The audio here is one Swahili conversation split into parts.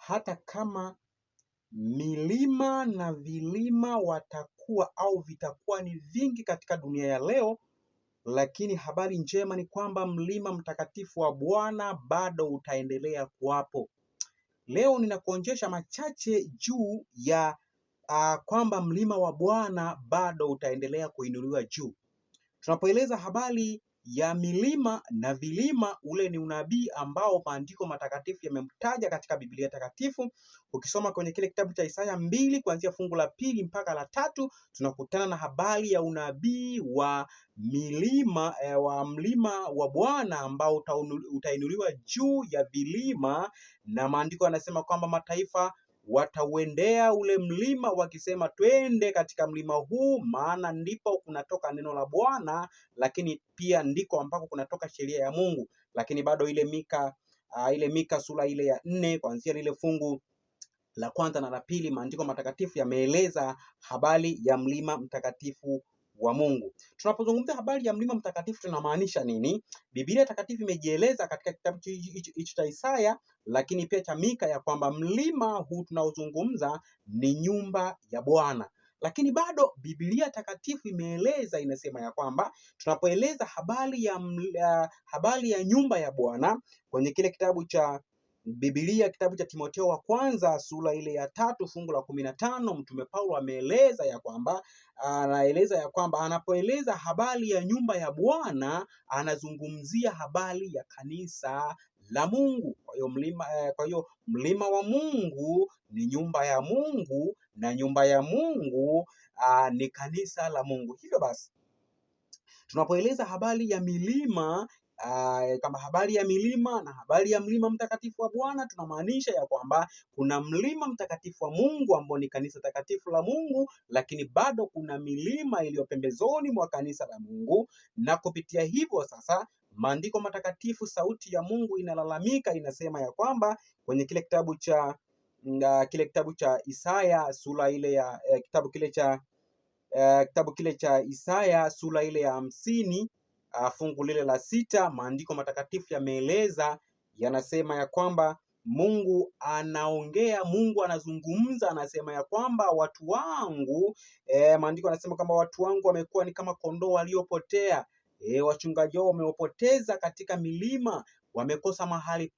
hata kama milima na vilima watakuwa au vitakuwa ni vingi katika dunia ya leo, lakini habari njema ni kwamba mlima mtakatifu wa Bwana bado utaendelea kuwapo. Leo ninakuonyesha machache juu ya kwamba mlima wa Bwana bado utaendelea kuinuliwa juu. Tunapoeleza habari ya milima na vilima, ule ni unabii ambao maandiko matakatifu yamemtaja katika Biblia takatifu. Ukisoma kwenye kile kitabu cha Isaya 2 kuanzia fungu la 2 mpaka la 3, tunakutana na habari ya unabii wa milima wa mlima wa Bwana ambao utainuliwa juu ya vilima, na maandiko yanasema kwamba mataifa watauendea ule mlima wakisema, twende katika mlima huu, maana ndipo kunatoka neno la Bwana, lakini pia ndiko ambako kunatoka sheria ya Mungu. Lakini bado ile Mika sura ile ya 4 kuanzia ile fungu la 1 na la 2, maandiko matakatifu yameeleza habari ya mlima mtakatifu wa Mungu. Tunapozungumzia habari ya mlima mtakatifu tunamaanisha nini? Biblia takatifu imejieleza katika kitabu hicho cha Isaya, lakini pia cha Mika, ya kwamba mlima huu tunaozungumza ni nyumba ya Bwana. Lakini bado Biblia takatifu imeeleza, inasema ya kwamba tunapoeleza habari ya nyumba ya Bwana kwenye kile kitabu cha Biblia, kitabu cha Timotheo wa kwanza sura ile ya 3 fungu la 15, mtume Paulo ameeleza ya kwamba anapoeleza habari ya nyumba ya Bwana anazungumzia habari ya kanisa la Mungu. Kwa hiyo mlima wa Mungu ni nyumba ya Mungu, na nyumba ya Mungu ni kanisa la Mungu. Hivyo basi tunapoeleza habari ya milima kama habari ya milima na habari ya mlima mtakatifu wa Bwana, tunamaanisha ya kwamba kuna mlima mtakatifu wa Mungu ambao ni kanisa takatifu la Mungu, lakini bado kuna milima iliyo pembezoni mwa kanisa la Mungu. Na kupitia hivyo sasa, maandiko matakatifu, sauti ya Mungu inalalamika, inasema ya kwamba kwenye kile kitabu cha Isaya sura ile ya kitabu kile cha Isaya sura ile ya 50 fungu lile la 6, maandiko matakatifu yameeleza, yanasema ya kwamba Mungu anaongea, Mungu anazungumza, anasema ya kwamba watu wangu, maandiko yanasema kwamba watu wangu wamekuwa ni kama kondoo waliopotea. Wachungaji wao wamewapoteza katika milima, wamekosa mahali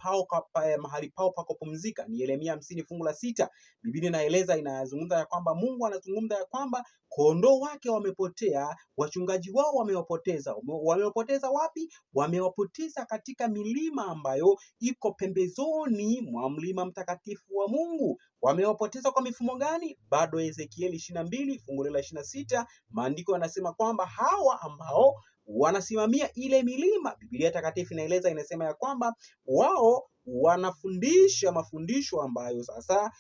pao pa kupumzika. Ni Yeremia 50 fungu la 6. Biblia inaeleza, inazungumza ya kwamba Mungu anazungumza ya kwamba kondoo wake wamepotea, wachungaji wao wamewapoteza. Wamewapoteza wapi? Wamewapoteza katika milima ambayo iko pembezoni mwa mlima mtakatifu wa Mungu. Wamewapoteza kwa mifumo gani? Bado Ezekieli 22 fungu la 26, maandiko yanasema kwamba hawa ambao wanasimamia ile milima, Biblia takatifu inaeleza, inasema ya kwamba wao wanafundisha mafundisho ambayo sasa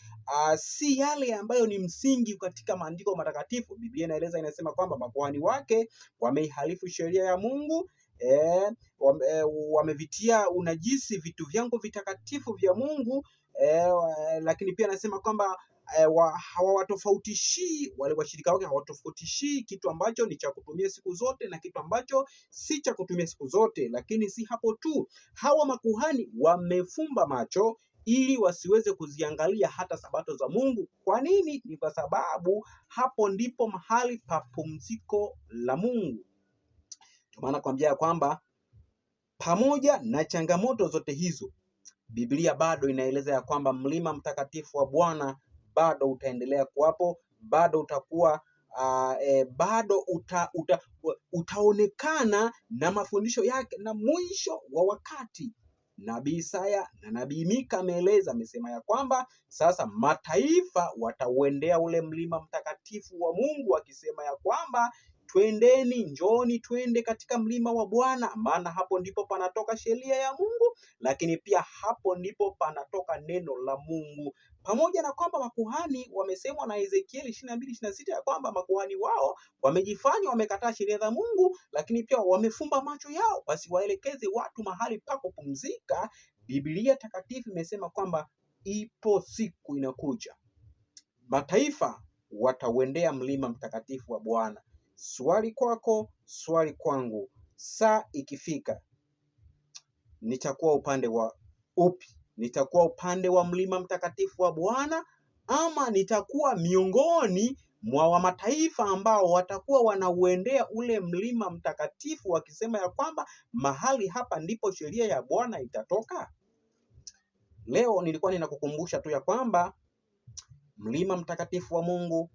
si yale ambayo ni msingi katika maandiko matakatifu. Biblia inaeleza, inasema kwamba makuhani wake wameihalifu sheria ya Mungu, wamevitia unajisi vitu vyangu vitakatifu vya Mungu, lakini pia anasema kwamba hawatofautishi, wale washirika wake hawatofautishi kitu ambacho ni cha kutumia siku zote na kitu ambacho si cha kutumia siku zote. Lakini si hapo tu, hawa makuhani wamefumba macho ili wasiweze kuziangalia hata sabato za Mungu. Kwa nini? Ni kwa sababu hapo ndipo mahali pa pumziko la Mungu. Kwa maana kwambia kwamba pamoja na changamoto zote hizo, Biblia bado inaeleza ya kwamba mlima mtakatifu wa Bwana bado utaendelea kuwapo, bado utakuwa bado utaonekana na mafundisho yake. Na mwisho wa wakati, Nabii Isaya na Nabii Mika ameeleza, amesema ya kwamba sasa mataifa watauendea ule mlima mtakatifu wa Mungu, akisema ya kwamba twendeni, njoni twende katika mlima wa Bwana, maana hapo ndipo panatoka sheria ya Mungu, lakini pia hapo ndipo panatoka neno la Mungu. Pamoja na kwamba makuhani wamesemwa na Ezekieli 22:26 ya kwamba makuhani wao wamejifanya wamekataa sheria za Mungu, lakini pia wamefumba macho yao wasiwaelekeze watu mahali pa kupumzika. Biblia takatifu imesema kwamba ipo siku inakuja, mataifa watauendea mlima mtakatifu wa Bwana. Swali kwako, swali kwangu, saa ikifika nitakuwa upande wa upi? nitakuwa upande wa mlima mtakatifu wa Bwana, ama nitakuwa miongoni mwa wa mataifa ambao watakuwa wanauendea ule mlima mtakatifu wakisema ya kwamba mahali hapa ndipo sheria ya Bwana itatoka? Leo nilikuwa ninakukumbusha tu ya kwamba mlima mtakatifu wa Mungu,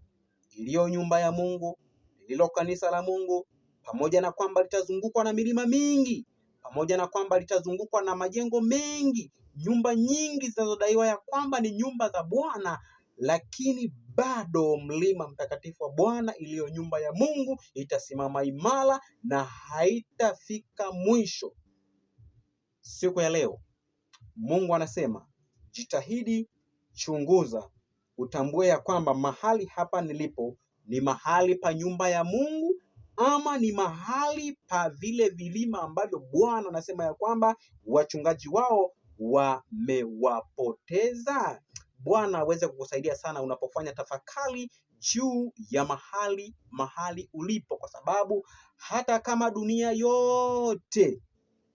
iliyo nyumba ya Mungu, lililo kanisa la Mungu, pamoja na kwamba litazungukwa na milima mingi, pamoja na kwamba litazungukwa na majengo mengi, nyumba nyingi zinazodaiwa ya kwamba ni nyumba za Bwana, lakini bado mlima mtakatifu wa Bwana, iliyo nyumba ya Mungu, itasimama imara na haitafika mwisho. Siku ya leo Mungu anasema, jitahidi, chunguza, utambue ya kwamba mahali hapa nilipo ni mahali pa nyumba ya Mungu, ama ni mahali pa vile vilima ambavyo Bwana anasema ya kwamba wachungaji wao wamewapoteza. Bwana aweze kukusaidia sana unapofanya tafakari juu ya mahali ulipo, kwa sababu hata kama dunia yote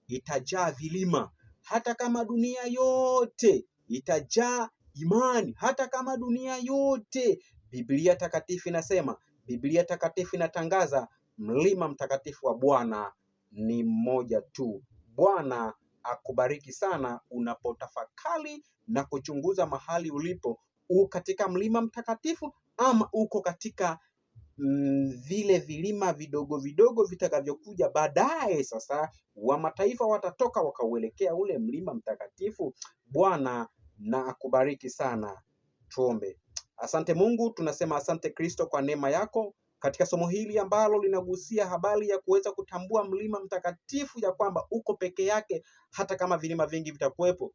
itajaa vilima, hata kama dunia yote itajaa imani, hata kama dunia yote, Biblia takatifu inasema, Biblia takatifu inatangaza, mlima mtakatifu wa Bwana ni mmoja tu. Bwana akubariki sana unapotafakari na kuchunguza mahali ulipo. Uko katika mlima mtakatifu ama uko katika vile vilima vidogo vidogo vitakavyokuja baadaye? Sasa wa mataifa watatoka wakauelekea ule mlima mtakatifu. Bwana na akubariki sana. Tuombe. Asante Mungu, tunasema asante Kristo kwa neema yako katika somo hili ambalo linagusia habari ya kuweza kutambua mlima mtakatifu, ya kwamba uko peke yake hata kama vilima vingi vitakuwepo.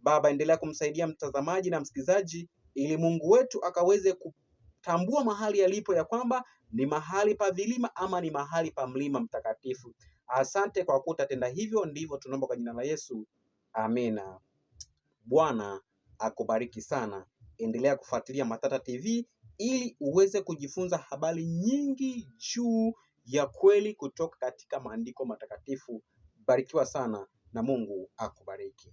Baba, endelea kumsaidia mtazamaji na msikilizaji ili Mungu wetu akaweze kutambua mahali alipo, ya kwamba ni mahali pa vilima ama ni mahali pa mlima mtakatifu. Asante kwa kuwa utatenda hivyo, ndivyo tunaomba kwa jina la Yesu. Amina. Bwana akubariki sana. Endelea kufuatilia Matata TV ili uweze kujifunza habari nyingi juu ya kweli kutoka katika maandiko matakatifu. Barikiwa sana na Mungu akubariki.